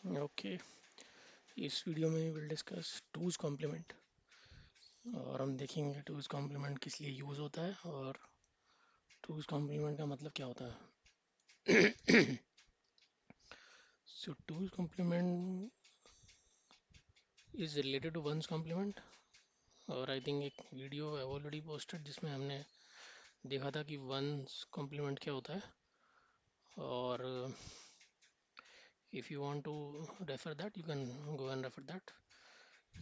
Okay. इस video में will discuss twos complement और हम देखेंगे टूज कॉम्प्लीमेंट किस लिए यूज़ होता है और टूज कॉम्प्लीमेंट का मतलब क्या होता है। So two's complement is related to one's complement और आई थिंक एक वीडियो है ऑलरेडी पोस्टेड जिसमें हमने देखा था कि वंस कॉम्प्लीमेंट क्या होता है। और if you want to refer that you can go and refer that.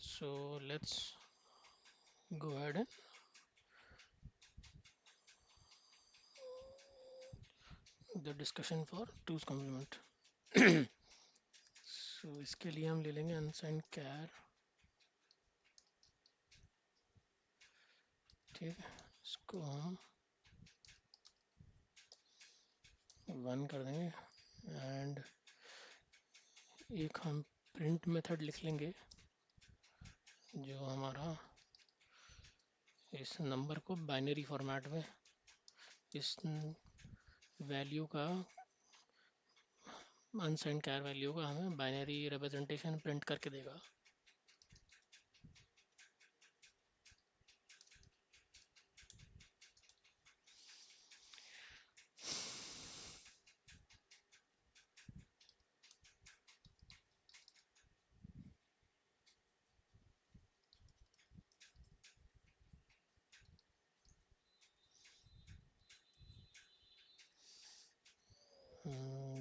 So let's go ahead and the discussion for two's complement. सो इसके लिए हम ले लेंगे अनसाइन कैर। ठीक है, इसको हम वन कर देंगे एंड एक हम प्रिंट मेथड लिख लेंगे जो हमारा इस नंबर को बाइनरी फॉर्मेट में इस वैल्यू का अनसाइन कैर वैल्यू का हमें बाइनरी रिप्रेजेंटेशन प्रिंट करके देगा।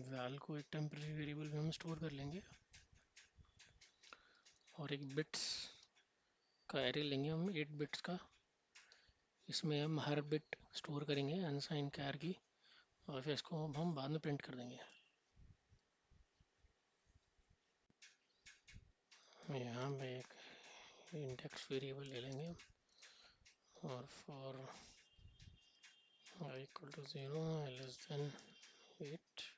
वैल को एक टेम्परेरी वेरिएबल में हम स्टोर कर लेंगे और एक बिट्स का एरे लेंगे हम 8 बिट्स का। इसमें हम हर बिट स्टोर करेंगे अनसाइन कैर की और फिर इसको हम बाद में प्रिंट कर देंगे। यहाँ पे एक इंडेक्स वेरिएबल ले लेंगे और for i equal to 0 less than 8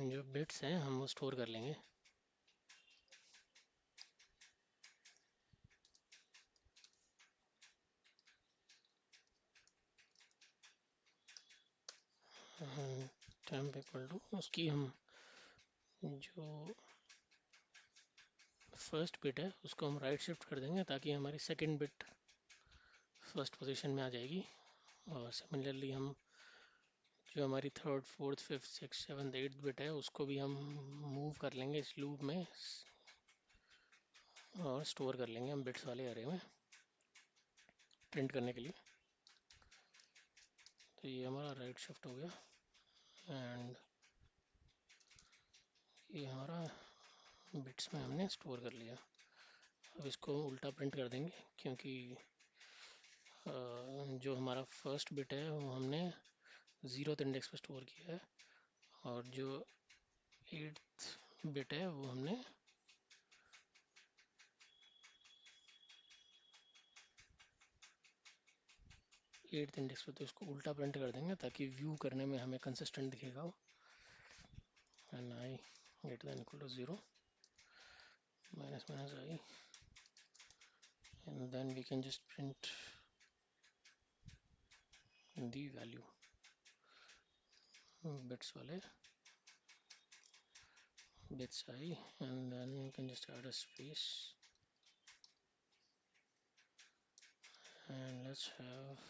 जो बिट्स हैं हम वो स्टोर कर लेंगे। टेम्प इक्वल टू उसकी हम जो फर्स्ट बिट है उसको हम राइट शिफ्ट कर देंगे ताकि हमारी सेकंड बिट फर्स्ट पोजीशन में आ जाएगी। और सिमिलरली हम जो हमारी third fourth fifth six seventh eighth bit है उसको भी हम मूव कर लेंगे इस लूप में और स्टोर कर लेंगे हम बिट्स वाले एरे में प्रिंट करने के लिए। तो ये हमारा राइट शिफ्ट हो गया एंड ये हमारा बिट्स में हमने स्टोर कर लिया। अब इसको उल्टा प्रिंट कर देंगे क्योंकि जो हमारा फर्स्ट बिट है वो हमने ज़ीरोथ इंडेक्स पे स्टोर किया है और जो एट्थ बिट है वो हमने एट्थ इंडेक्स पे। तो इसको उल्टा प्रिंट कर देंगे ताकि व्यू करने में हमें कंसिस्टेंट दिखेगा वो। And I greater than equal to 0 minus minus I and then we can just print the value bits wale bits I and then you can just add a space and let's have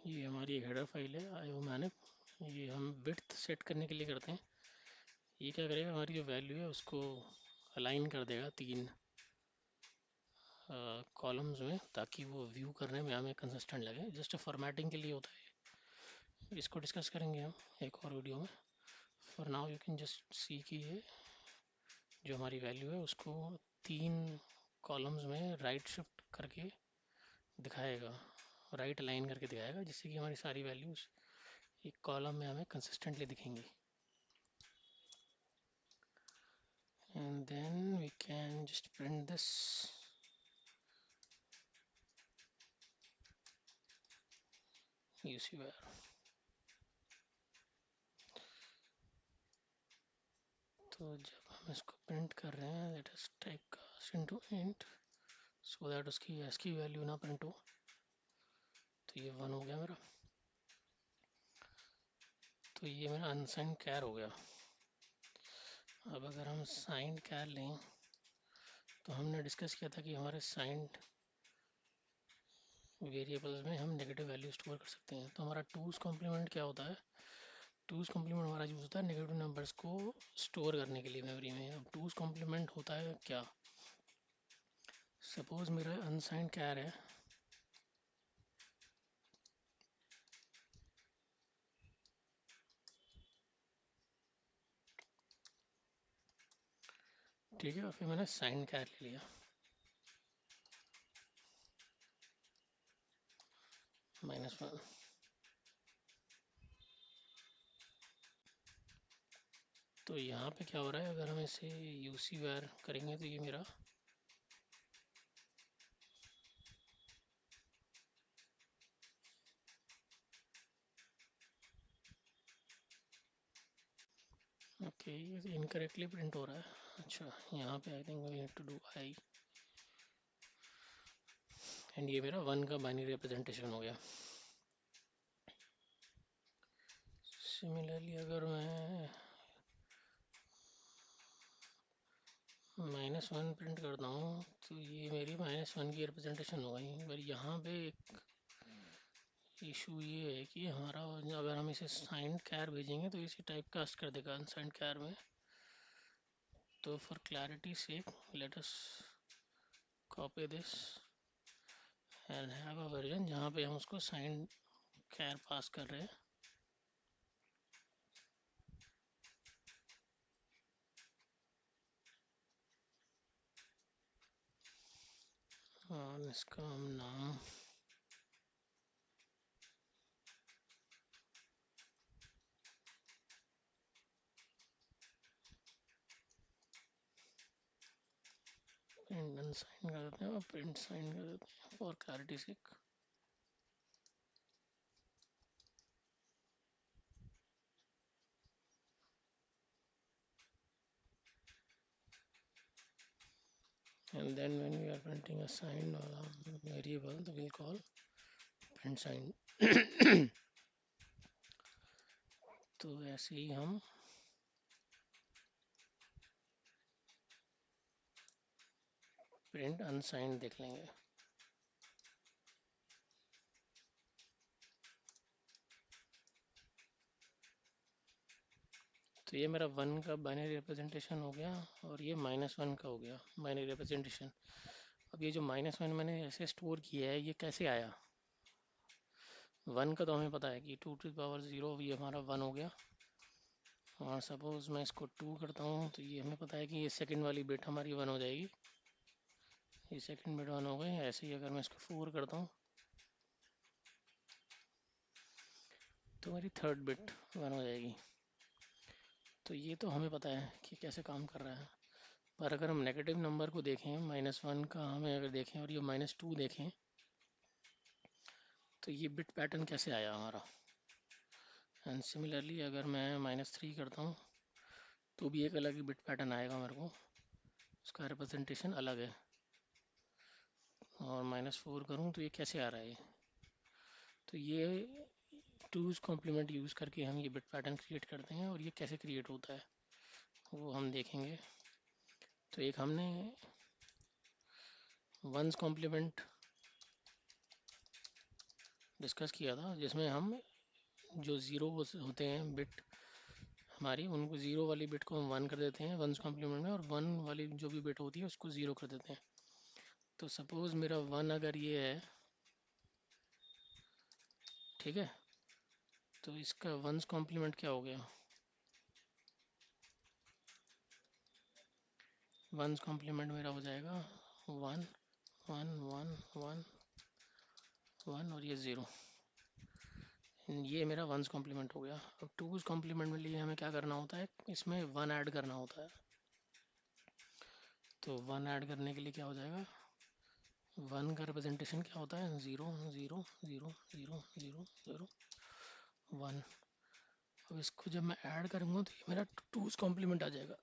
ये हमारी एक header file है IO manage. ये हम width set करने के लिए करते हैं। ये क्या करेगा, हमारी जो वैल्यू है उसको अलाइन कर देगा तीन कॉलम्स में, ताकि वो व्यू करने में हमें कंसिस्टेंट लगे। जस्ट फॉर्मेटिंग के लिए होता है। इसको डिस्कस करेंगे हम एक और वीडियो में। For now you can just see कि ये जो हमारी वैल्यू है उसको तीन कॉलम्स में राइट शिफ्ट करके दिखाएगा, राइट अलाइन करके दिखाएगा, जिससे कि हमारी सारी वैल्यूज एक कॉलम में हमें कंसिस्टेंटली दिखेंगी। And then we can just print this UC where। तो जब हम इसको प्रिंट कर रहे हैं, let us type cast into int so that उसकी ASCII वैल्यू ना प्रिंट हो। तो ये 1 हो गया मेरा। तो ये मेरा अनसाइंड कैर हो गया। अब अगर हम साइंड कैर लें, तो हमने डिस्कस किया था कि हमारे साइंड वेरिएबल्स में हम नेगेटिव वैल्यू स्टोर कर सकते हैं। तो हमारा टूज कॉम्प्लीमेंट क्या होता है? टूज कॉम्प्लीमेंट हमारा यूज होता है नेगेटिव नंबर्स को स्टोर करने के लिए मेमोरी में। अब टूज कॉम्प्लीमेंट होता है क्या? सपोज मेरा अनसाइंड कैर है, ठीक है, और फिर मैंने साइंड कैर ले लिया -1। तो यहाँ पे क्या हो रहा है, अगर हम इसे UC where करेंगे तो ये मेरा ओके, ये इनकरेक्टली प्रिंट हो रहा है। अच्छा, यहाँ पे I think we need to do I, and ये मेरा 1 का बाइनरी रिप्रेजेंटेशन हो गया। सिमिलरली अगर मैं -1 प्रिंट करता हूँ, तो ये मेरी -1 की रिप्रेजेंटेशन हो गई। पर यहाँ पे एक इशू ये है कि हमारा अगर हम इसे साइंड कैर भेजेंगे तो इसे टाइप कास्ट कर देगा अनसाइंड कैर में। तो फॉर क्लैरिटी से let us copy this and have a version जहाँ पे हम उसको साइंड कैर पास कर रहे हैं। और इसका हम नाम प्रिंट अनसाइन कर देते हैं और प्रिंट साइन कर देते हैं फॉर क्लैरिटी से। And then when we are printing a sign or a variable, we'll call print sign। तो ऐसे ही हम प्रिंट अनसाइंड देख लेंगे। तो ये मेरा 1 का बाइनरी रिप्रेजेंटेशन हो गया और ये -1 का हो गया बाइनरी रिप्रेजेंटेशन। अब ये जो -1 मैंने ऐसे स्टोर किया है, ये कैसे आया? 1 का तो हमें पता है कि 2 टू पावर 0, ये हमारा 1 हो गया। और सपोज मैं इसको 2 करता हूँ, तो ये हमें पता है कि ये सेकंड वाली बिट हमारी 1 हो जाएगी। ये सेकंड बिट 1 हो गई। ऐसे ही अगर मैं इसको 4 करता हूँ तो मेरी थर्ड बिट 1 हो जाएगी। तो ये तो हमें पता है कि कैसे काम कर रहा है। पर अगर हम नेगेटिव नंबर को देखें, -1 का हमें अगर देखें और ये -2 देखें, तो ये बिट पैटर्न कैसे आया हमारा? एंड सिमिलरली अगर मैं -3 करता हूँ तो भी एक अलग ही बिट पैटर्न आएगा मेरे को, उसका रिप्रेजेंटेशन अलग है। और -4 करूँ तो ये कैसे आ रहा है? तो ये टूज कॉम्प्लीमेंट यूज़ करके हम ये बिट पैटर्न क्रिएट करते हैं, और ये कैसे क्रिएट होता है वो हम देखेंगे। तो एक हमने वंस कॉम्प्लीमेंट डिस्कस किया था, जिसमें हम जो ज़ीरो होते हैं बिट, हमारी उनको ज़ीरो वाली बिट को हम वन कर देते हैं वंस कॉम्प्लीमेंट में, और वन वाली जो भी बिट होती है उसको ज़ीरो कर देते हैं। तो सपोज़ मेरा वन अगर ये है, ठीक है, तो इसका वंस कॉम्प्लीमेंट क्या हो गया, वंस कॉम्प्लीमेंट मेरा हो जाएगा one one one one one और ये ज़ीरो। ये मेरा वंस कॉम्प्लीमेंट हो गया। अब टूज कॉम्प्लीमेंट में लिए हमें क्या करना होता है, इसमें वन ऐड करना होता है। तो वन ऐड करने के लिए क्या हो जाएगा, वन का रिप्रेजेंटेशन क्या होता है, zero zero zero zero zero zero one. अब इसको जब मैं ऐड करूँगा तो ये मेरा टूज कॉम्प्लीमेंट आ जाएगा।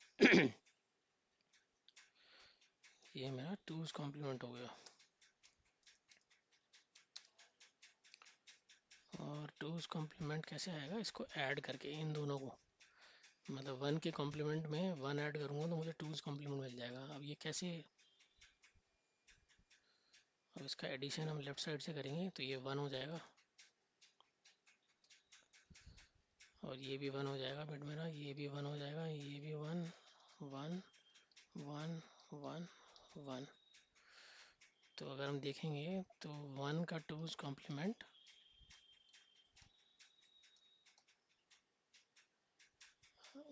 ये मेरा टूज कॉम्प्लीमेंट हो गया। और टूज कॉम्प्लीमेंट कैसे आएगा, इसको ऐड करके इन दोनों को, मतलब वन के कॉम्प्लीमेंट में वन ऐड करूँगा तो मुझे टूज कॉम्प्लीमेंट मिल जाएगा। अब ये कैसे, अब इसका एडिशन हम लेफ्ट साइड से करेंगे तो ये वन हो जाएगा, और ये भी वन हो जाएगा बिट मेरा, ये भी वन हो जाएगा, ये भी one one one one one. तो अगर हम देखेंगे तो वन का टूज कॉम्प्लीमेंट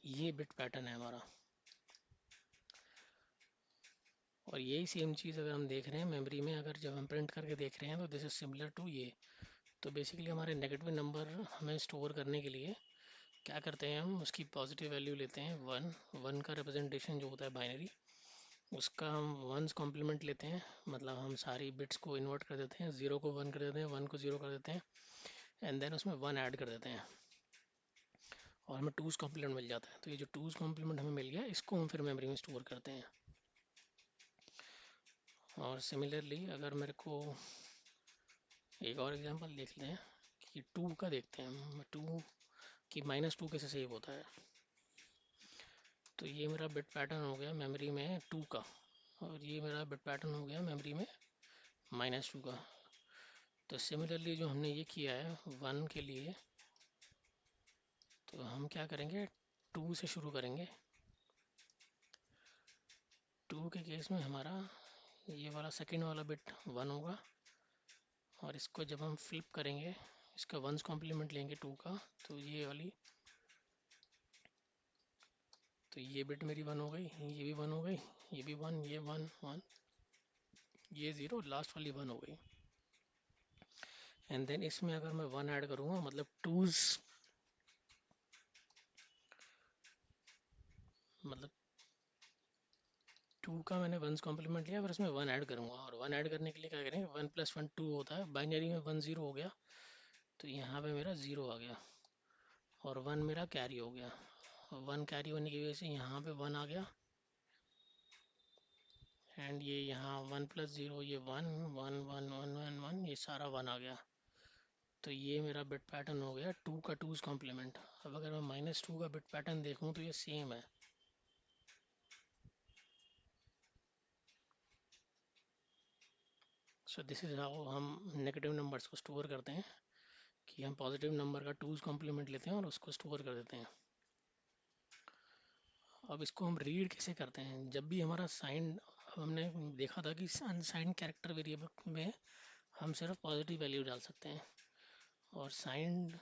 ये बिट पैटर्न है हमारा। और यही सेम चीज़ अगर हम देख रहे हैं मेमोरी में, अगर जब हम प्रिंट करके देख रहे हैं तो दिस इज सिमिलर टू ये। तो बेसिकली हमारे नेगेटिव नंबर हमें स्टोर करने के लिए क्या करते हैं, हम उसकी पॉजिटिव वैल्यू लेते हैं वन, वन का रिप्रेजेंटेशन जो होता है बाइनरी, उसका हम वंस कॉम्प्लीमेंट लेते हैं, मतलब हम सारी बिट्स को इन्वर्ट कर देते हैं, ज़ीरो को वन कर देते हैं, वन को ज़ीरो कर देते हैं, एंड देन उसमें वन ऐड कर देते हैं, और हमें टूज कॉम्प्लीमेंट मिल जाता है। तो ये जो टूज कॉम्प्लीमेंट हमें मिल गया, इसको हम फिर मेमोरी में स्टोर करते हैं। और सिमिलरली अगर मेरे को एक और एग्जांपल देख लें कि टू का देखते हैं, टू की माइनस टू कैसे सेव होता है। तो ये मेरा बिट पैटर्न हो गया मेमोरी में टू का, और ये मेरा बिट पैटर्न हो गया मेमोरी में माइनस टू का। तो सिमिलरली जो हमने ये किया है वन के लिए, तो हम क्या करेंगे, टू से शुरू करेंगे। टू के केस में हमारा ये वाला सेकंड वाला बिट वन होगा, और इसको जब हम फ्लिप करेंगे, इसका वंस कॉम्प्लीमेंट लेंगे टू का, तो ये वाली, तो ये बिट मेरी वन हो गई, ये भी वन हो गई, ये भी वन, ये वन वन, ये ज़ीरो, लास्ट वाली वन हो गई। एंड देन इसमें अगर मैं वन ऐड करूँगा, मतलब टूज, मतलब टू का मैंने वंस कॉम्प्लीमेंट लिया, फिर उसमें वन ऐड करूँगा, और वन ऐड करने के लिए क्या करेंगे, वन प्लस वन टू होता है, बाइनरी में वन ज़ीरो हो गया, तो यहाँ पे मेरा ज़ीरो आ गया, और वन मेरा कैरी हो गया। वन कैरी होने की वजह से यहाँ पे वन आ गया, एंड ये यहाँ वन प्लस ज़ीरो, ये one one one one one one, ये सारा वन आ गया। तो ये मेरा बिट पैटर्न हो गया टू का टूज कॉम्प्लीमेंट। अब अगर मैं माइनस टू का बिट पैटर्न देखूँ तो ये सेम है। सो दिस इज़ हाउ हम नेगेटिव नंबर्स को स्टोर करते हैं, कि हम पॉजिटिव नंबर का टूज कॉम्प्लीमेंट लेते हैं और उसको स्टोर कर देते हैं। अब इसको हम रीड कैसे करते हैं, जब भी हमारा साइन, हमने देखा था कि अनसाइंड कैरेक्टर वेरिएबल में हम सिर्फ पॉजिटिव वैल्यू डाल सकते हैं, और साइंड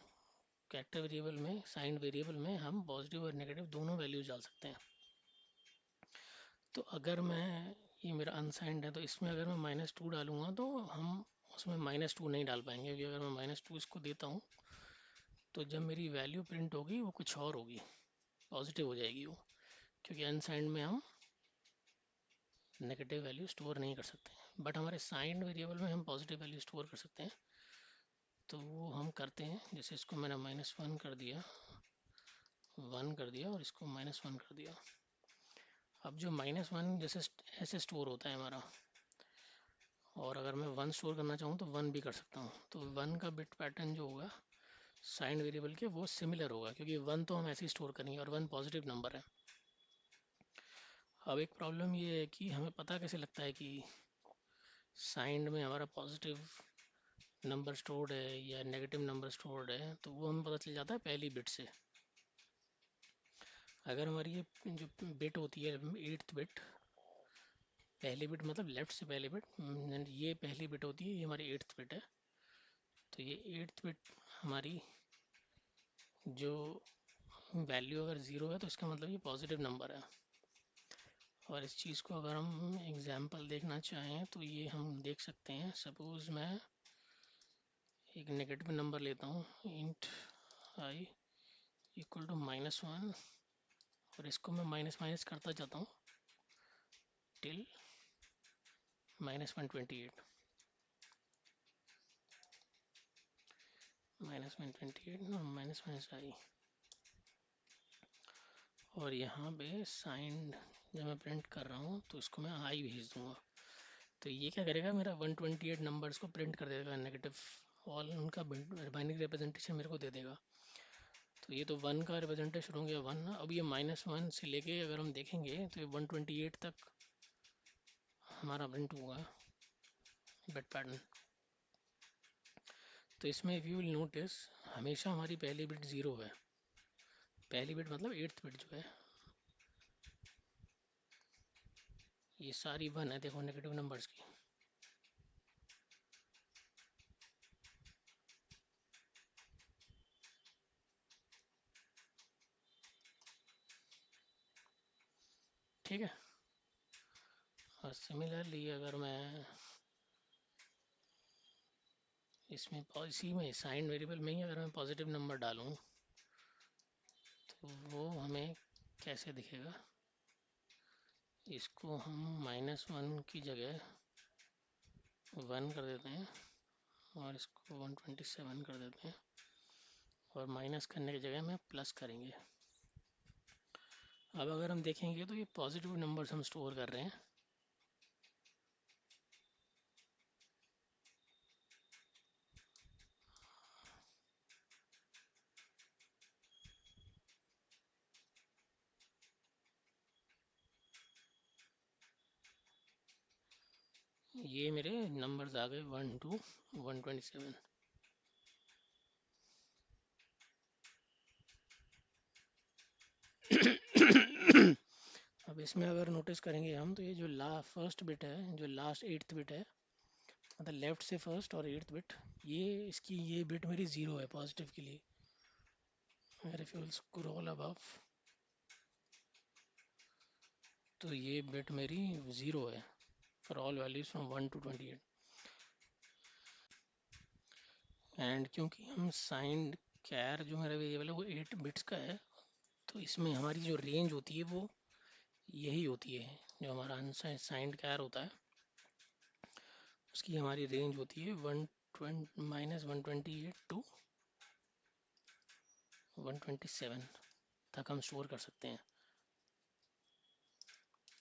कैरेक्टर वेरिएबल में, साइंड वेरिएबल में हम पॉजिटिव और नेगेटिव दोनों वैल्यूज डाल सकते हैं। तो अगर मैं, ये मेरा अनसाइंड है, तो इसमें अगर मैं माइनस टू डालूंगा तो हम उसमें माइनस टू नहीं डाल पाएंगे, क्योंकि अगर मैं माइनस टू इसको देता हूँ तो जब मेरी वैल्यू प्रिंट होगी वो कुछ और होगी, पॉजिटिव हो जाएगी वो, क्योंकि अनसाइंड में हम नेगेटिव वैल्यू स्टोर नहीं कर सकते, बट हमारे साइंड वेरिएबल में हम पॉजिटिव वैल्यू स्टोर कर सकते हैं। तो वो हम करते हैं, जैसे इसको मैंने माइनस वन कर दिया, वन कर दिया, और इसको माइनस वन कर दिया। अब जो माइनस वन जैसे ऐसे स्टोर होता है हमारा, और अगर मैं वन स्टोर करना चाहूँ तो वन भी कर सकता हूँ। तो वन का बिट पैटर्न जो होगा साइंड वेरिएबल के, वो सिमिलर होगा, क्योंकि वन तो हम ऐसे ही स्टोर करेंगे, और वन पॉजिटिव नंबर है। अब एक प्रॉब्लम ये है कि हमें पता कैसे लगता है कि साइंड में हमारा पॉजिटिव नंबर स्टोर्ड है या नेगेटिव नंबर स्टोर्ड है, तो वो हमें पता चल जाता है पहली बिट से। अगर हमारी ये जो बिट होती है 8th बिट, पहली बिट मतलब लेफ्ट से पहली बिट, ये पहली बिट होती है, ये हमारी 8th बिट है। तो ये 8th बिट हमारी जो वैल्यू अगर ज़ीरो है तो इसका मतलब ये पॉजिटिव नंबर है। और इस चीज़ को अगर हम एग्जाम्पल देखना चाहें तो ये हम देख सकते हैं। सपोज़ मैं एक नेगेटिव नंबर लेता हूँ, इंट आई इक्वल टू -1, और इसको मैं माइनस माइनस करता जाता हूँ टिल -128, -128 और माइनस माइनस आई। और यहाँ पे साइन जब मैं प्रिंट कर रहा हूँ तो इसको मैं आई भेज दूंगा। तो ये क्या करेगा, मेरा 128 नंबर्स को प्रिंट कर देगा नेगेटिव, ऑल उनका बाइनरी रिप्रेजेंटेशन मेरे को दे देगा। तो ये तो 1 का रिप्रेजेंटेशन हो गया 1। अब ये -1 से लेके अगर हम देखेंगे तो ये 128 तक हमारा प्रिंट होगा बिट पैटर्न। तो इसमें इफ यू विल नोटिस हमेशा हमारी पहली बिट 0 है। पहली बिट मतलब 8th बिट जो है, ये सारी 1 है, देखो नेगेटिव नंबर्स की। ठीक है। और सिमिलरली अगर मैं इसमें इसी में साइन वेरिएबल में ही अगर मैं पॉजिटिव नंबर डालूं तो वो हमें कैसे दिखेगा, इसको हम -1 की जगह 1 कर देते हैं और इसको 127 कर देते हैं, और माइनस करने की जगह में प्लस करेंगे। अब अगर हम देखेंगे तो ये पॉजिटिव नंबर्स हम स्टोर कर रहे हैं। ये मेरे नंबर्स आ गए 1 to 127। अब इसमें अगर नोटिस करेंगे हम तो ये जो फर्स्ट बिट है, जो लास्ट 8th बिट है, मतलब लेफ्ट से फर्स्ट और 8th बिट, ये इसकी ये बिट मेरी 0 है पॉजिटिव के लिए। अगर if you will scroll above तो ये बिट मेरी 0 है for all values from 1 to 28। And क्योंकि हम साइंड कैर जो मेरा वेरिएबल है वो 8 बिट्स का है, तो इसमें हमारी जो रेंज होती है वो यही होती है। जो हमारा अनसाइंड कैर होता है उसकी हमारी रेंज होती है -128 टू 127 तक हम स्टोर कर सकते हैं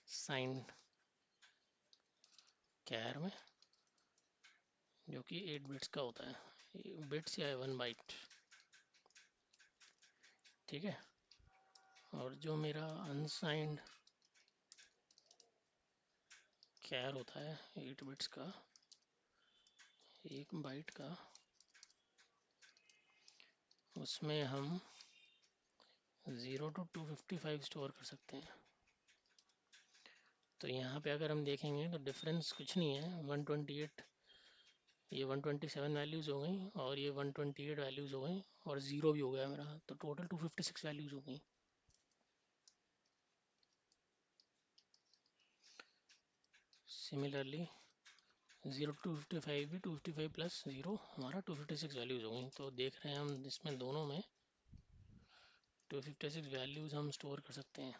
साइन कैर में, जो कि 8 बिट्स का होता है, बिट्स या 1 बाइट। ठीक है। और जो मेरा अनसाइंड कैर होता है 8 बिट्स का, 1 बाइट का, उसमें हम 0 to 255 स्टोर कर सकते हैं। तो यहाँ पे अगर हम देखेंगे तो डिफरेंस कुछ नहीं है, 128, ये 127 वैल्यूज़ हो गई और ये 128 वैल्यूज़ हो गई, और ज़ीरो भी हो गया मेरा, तो टोटल 256 वैल्यूज़ हो गई। सिमिलरली 0 to 255 भी 255 प्लस 0 हमारा 256 वैल्यूज़ हो गई। तो देख रहे हैं हम इसमें दोनों में 256 वैल्यूज़ हम स्टोर कर सकते हैं।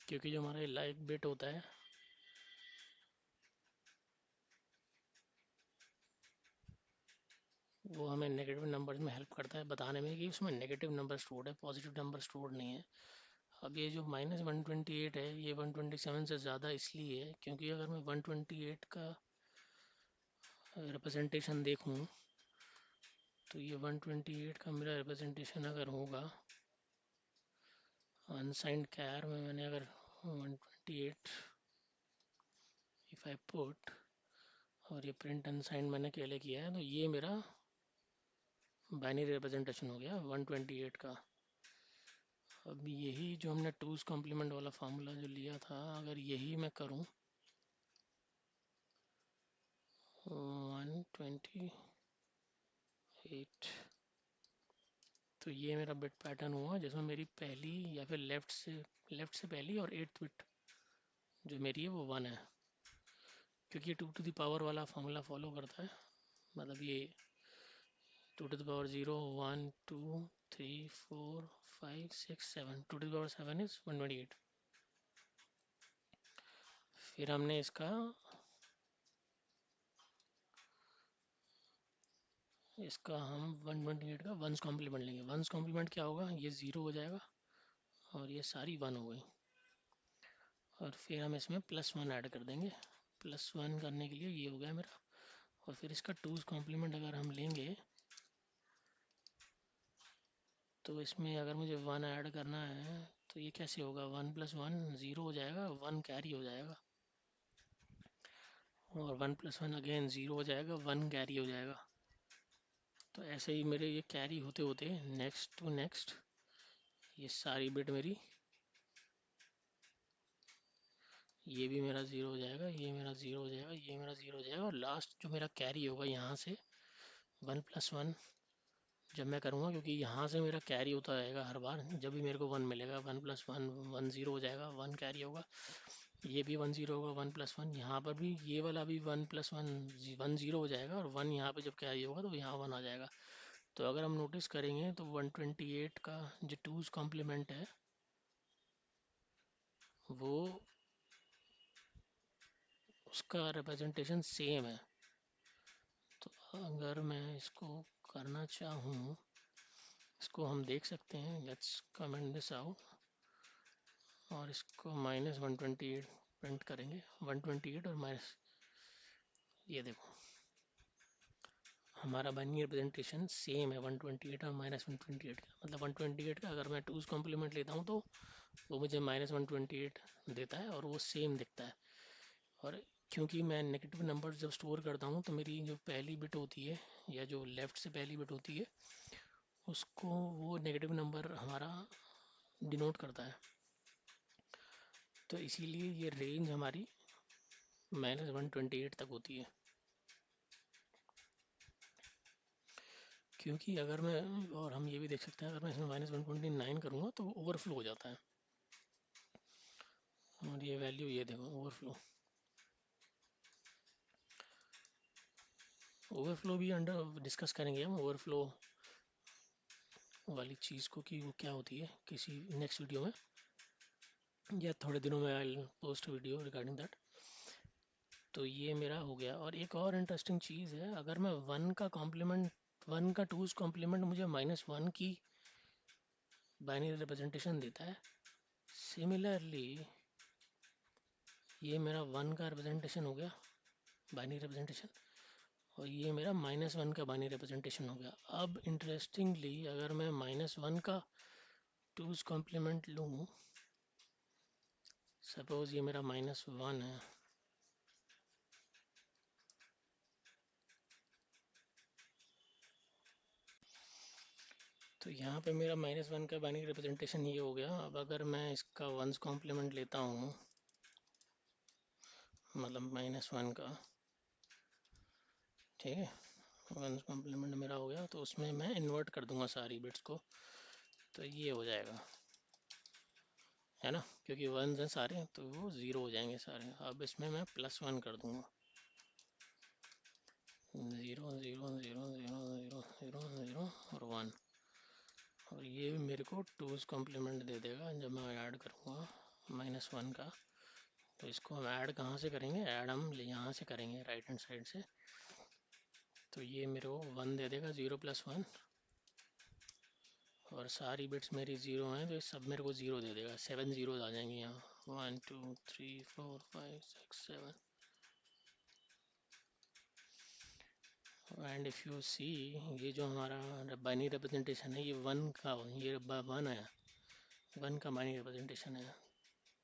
क्योंकि जो हमारा लाइक बिट होता है वो हमें नेगेटिव नंबर्स में हेल्प करता है बताने में कि उसमें नेगेटिव नंबर स्टोर्ड है, पॉजिटिव नंबर स्टोर्ड नहीं है। अब ये जो -128 है ये 127 से ज़्यादा इसलिए है क्योंकि अगर मैं 128 का रिप्रेजेंटेशन देखूं तो ये 128 का मेरा रिप्रेजेंटेशन अगर होगा अनसाइंड कैर में, मैंने अगर 128 इफ आई पुट और ये प्रिंट अनसाइंड मैंने अकेले किया है, तो ये मेरा बाइनरी रिप्रेजेंटेशन हो गया 128 का। अब यही जो हमने टूज कॉम्प्लीमेंट वाला फार्मूला जो लिया था, अगर यही मैं करूं 128, तो ये मेरा बिट पैटर्न हुआ जिसमें मेरी पहली या फिर लेफ्ट से पहली और 8th बिट जो मेरी है वो 1 है, क्योंकि ये 2 to the power वाला फार्मूला फॉलो करता है। मतलब ये 2 to the power 0 1 2 3 4 5 6 7, 2 to the power 7 is 128। फिर हमने इसका हम 128 का वंस कॉम्प्लीमेंट लेंगे। वंस कॉम्प्लीमेंट क्या होगा, ये 0 हो जाएगा और ये सारी 1 हो गई, और फिर हम इसमें +1 ऐड कर देंगे। +1 करने के लिए ये हो गया मेरा। और फिर इसका टूज कॉम्प्लीमेंट अगर हम लेंगे तो इसमें अगर मुझे 1 ऐड करना है तो ये कैसे होगा, 1 + 1 0 हो जाएगा, 1 कैरी हो जाएगा, और 1 + 1 अगेन 0 हो जाएगा, 1 कैरी हो जाएगा। तो ऐसे ही मेरे ये कैरी होते होते नेक्स्ट टू नेक्स्ट ये सारी बिट मेरी, ये भी मेरा 0 हो जाएगा, ये मेरा 0 हो जाएगा, ये मेरा 0 हो जाएगा, और लास्ट जो मेरा कैरी होगा यहाँ से 1 + 1 जब मैं करूँगा, क्योंकि यहाँ से मेरा कैरी होता रहेगा हर बार, जब भी मेरे को 1 मिलेगा 1 + 1 1 0 हो जाएगा, 1 कैरी होगा, ये भी 1 0 होगा, 1 + 1 यहाँ पर भी ये वाला भी 1 + 1 1 0 हो जाएगा, और 1 यहाँ पे जब कैरी होगा तो यहाँ 1 आ जाएगा। तो अगर हम नोटिस करेंगे तो 128 का जो टूज कॉम्प्लीमेंट है वो उसका रिप्रेजेंटेशन सेम है। तो अगर मैं इसको करना चाहूँ, इसको हम देख सकते हैं, लेट्स कमेंट दिस आउट, और इसको -128 प्रिंट करेंगे, 128 और माइनस, ये देखो हमारा बाइनरी रिप्रेजेंटेशन सेम है 128 और -128 का। मतलब 128 का अगर मैं टूज कॉम्प्लीमेंट लेता हूँ तो वो मुझे -128 देता है, और वो सेम दिखता है। और क्योंकि मैं नेगेटिव नंबर जब स्टोर करता हूँ तो मेरी जो पहली बिट होती है या जो लेफ़्ट से पहली बिट होती है उसको वो नेगेटिव नंबर हमारा डिनोट करता है। तो इसीलिए ये रेंज हमारी -128 तक होती है। क्योंकि अगर मैं, और हम ये भी देख सकते हैं, अगर मैं इसमें -129 करूँगा तो वो ओवरफ्लो हो जाता है, और ये वैल्यू ये देखो ओवरफ्लो। ओवरफ्लो भी अंडर डिस्कस करेंगे हम, ओवरफ्लो वाली चीज़ को कि वो क्या होती है किसी नेक्स्ट वीडियो में, या थोड़े दिनों में I post video regarding that. तो ये मेरा हो गया। और एक और इंटरेस्टिंग चीज़ है, अगर मैं 1 का कॉम्प्लीमेंट, 1 का टूज कॉम्प्लीमेंट मुझे -1 की बाइनरी रिप्रेजेंटेशन देता है, सिमिलरली ये मेरा 1 का रिप्रेजेंटेशन हो गया बाइनरी रिप्रेजेंटेशन, और ये मेरा -1 का बाइनरी रिप्रेजेंटेशन हो गया। अब इंटरेस्टिंगली अगर मैं -1 का टूज कॉम्प्लीमेंट लूँ, सपोज ये मेरा -1 है, तो यहाँ पे मेरा -1 का बाइनरी रिप्रेजेंटेशन ये हो गया। अब अगर मैं इसका वंस कॉम्प्लीमेंट लेता हूँ, मतलब -1 का, ठीक है, वंस कॉम्प्लीमेंट मेरा हो गया, तो उसमें मैं इन्वर्ट कर दूंगा सारी बिट्स को, तो ये हो जाएगा, है ना, क्योंकि वंस हैं सारे तो वो 0 हो जाएंगे सारे। अब इसमें मैं +1 कर दूंगा, 0 0 0 0 0 0 0 और 1, और ये मेरे को टूज कॉम्प्लीमेंट दे देगा जब मैं ऐड करूँगा -1 का। तो इसको हम ऐड कहाँ से करेंगे, ऐड हम यहाँ से करेंगे राइट हैंड साइड से। तो ये मेरे को 1 दे देगा, 0 + 1, और सारी बिट्स मेरी 0 हैं तो ये सब मेरे को 0 दे देगा, 7 जीरोज आ जाएंगे यहाँ, 1 2 3 4 5 6 7। एंड इफ़ यू सी, ये जो हमारा बाइनरी रिप्रेजेंटेशन है ये 1 का, ये 1 है, 1 का बाइनरी रिप्रेजेंटेशन है।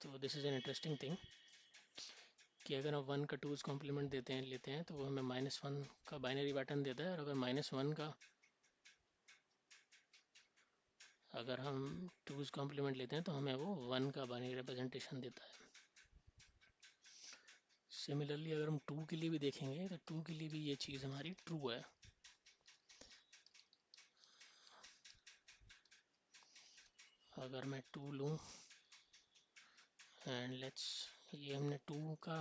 तो this is an interesting thing कि अगर हम 1 का टूज कॉम्प्लीमेंट लेते हैं तो वो हमें -1 का बाइनरी पैटर्न देता है, और अगर -1 का अगर हम टूज कॉम्प्लीमेंट लेते हैं तो हमें वो 1 का बाइनरी रिप्रेजेंटेशन देता है। सिमिलरली अगर हम 2 के लिए भी देखेंगे तो 2 के लिए भी ये चीज़ हमारी ट्रू है। अगर मैं 2 लूँ एंड लेट्स, ये हमने 2 का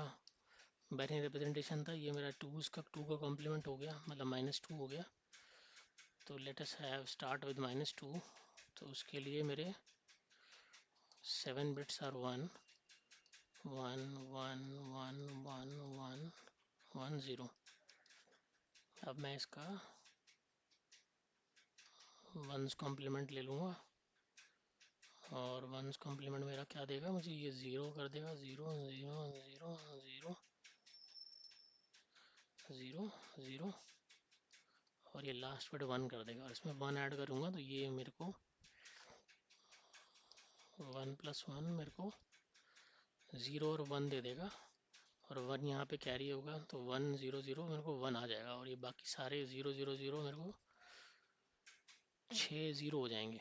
बाइनरी रिप्रेजेंटेशन था, ये मेरा 2 का कॉम्प्लीमेंट हो गया, मतलब -2 हो गया। तो let us have start with -2। तो उसके लिए मेरे 7 बिट्स आर 1 1 1 1 1 1 1 0। अब मैं इसका वंस कॉम्प्लीमेंट ले लूँगा और वंस कॉम्प्लीमेंट मेरा क्या देगा मुझे, ये 0 कर देगा, 0 0 0 0 0 0, और ये लास्ट बिट 1 कर देगा। और इसमें 1 ऐड करूँगा तो ये मेरे को 1 + 1 मेरे को 0 और 1 दे देगा, और 1 यहाँ पे कैरी होगा तो 1 0 0 मेरे को 1 आ जाएगा, और ये बाकी सारे 0 0 0 मेरे को 6 0 हो जाएंगे।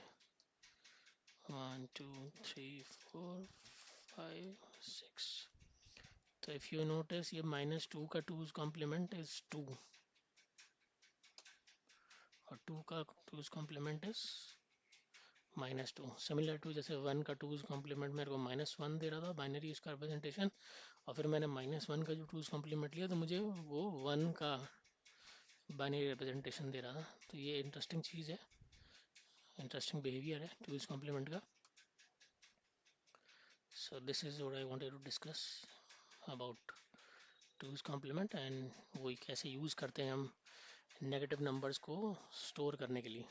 1 2 3 4 5 6। तो इफ़ यू नोटिस ये -2 का 2's कॉम्प्लीमेंट इज 2, और 2 का 2's complement is -2। Similar to जैसे 1 का 2's कॉम्प्लीमेंट मेरे को -1 दे रहा था बाइनरी इसका रिप्रेजेंटेशन, और फिर मैंने -1 का जो 2's कॉम्प्लीमेंट लिया तो मुझे वो 1 का बाइनरी रिप्रेजेंटेशन दे रहा था। तो ये इंटरेस्टिंग चीज़ है, इंटरेस्टिंग बिहेवियर है 2's कॉम्प्लीमेंट का। So this is what I wanted to discuss about 2's complement, and वही कैसे यूज़ करते हैं हम नेगेटिव नंबर्स को स्टोर करने के लिए।